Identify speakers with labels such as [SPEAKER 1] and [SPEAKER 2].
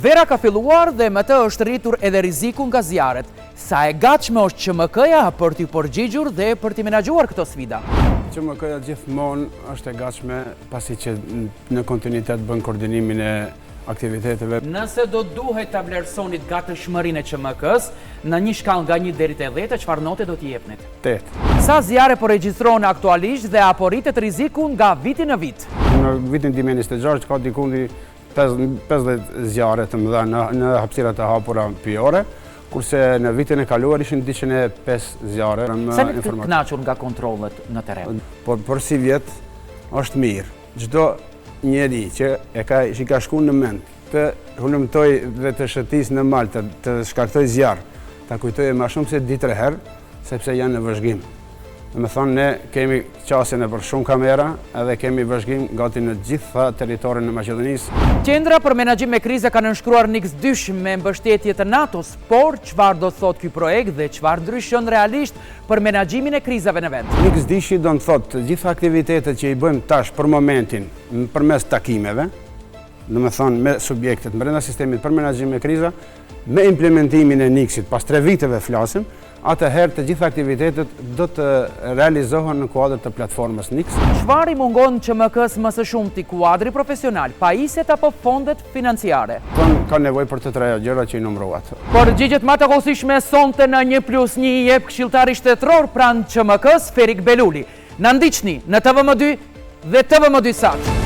[SPEAKER 1] Vera ka filluar dhe me të është rritur edhe riziku nga zjarret. Sa e gatshme është QMK-ja për t'i përgjigjur dhe për t'i menaxhuar këto sfida?
[SPEAKER 2] QMK-ja gjithmonë është e gatshme pasi që në kontinuitet bën koordinimin e aktiviteteve.
[SPEAKER 1] Nëse do duhet ta vlerësonit gatshmërinë e QMK-s në një shkallë nga 1 deri te 10, çfarë note do t'i jepnit?
[SPEAKER 2] 8.
[SPEAKER 1] Sa zjarre po regjistrohen aktualisht dhe apo rritet rreziku nga viti në vit?
[SPEAKER 2] Në vitin 2026 ka dikundi 50 zjarre të mëdha në hapësirat e hapura pyjore, kurse në vitin e kaluar ishin 205 zjarre.
[SPEAKER 1] Sa ne të kënaqur nga kontrollet në terren?
[SPEAKER 2] Por si vjet është mirë. Çdo njeri që i ka shkuar në mend të hulumtoj dhe të shëtis në mal, të shkaktoj zjarr, ta kujtoj më shumë se 2-3 herë, sepse janë në vëzhgim. Me thonë, ne kemi qasjen e për shumë kamera edhe kemi vëzhgim gati në gjitha teritorin në Maqedonisë.
[SPEAKER 1] Qendra për menaxhim me krize ka nënshkruar NIX-2 me mbështetje të NATO-s, por çfarë do thot ky projekt dhe çfarë ndryshon realisht për menaxhimin e krizave në vend?
[SPEAKER 2] NIX-2 do të thotë të gjitha aktivitetet që i bëjmë tash për momentin përmes takimeve, domethënë me subjektet brenda sistemit për menaxhim me kriza, me implementimin e NIX-it pas 3 viteve flasim, atëherë të gjitha aktivitetet do të realizohen në kuadër të platformës NIX.
[SPEAKER 1] Çfarë i mungon QMK-s më së shumti, kuadri profesional, pajisjet apo fondet financiare?
[SPEAKER 2] Ka nevojë për të treja gjëra që i numëruat.
[SPEAKER 1] Përgjigjet më të rëndësishme sonte në 1+1 i jep këshilltari shtetëror pranë QMK-s Ferik Beluli. Na ndiqni në TVM2 dhe TVM2 Sat.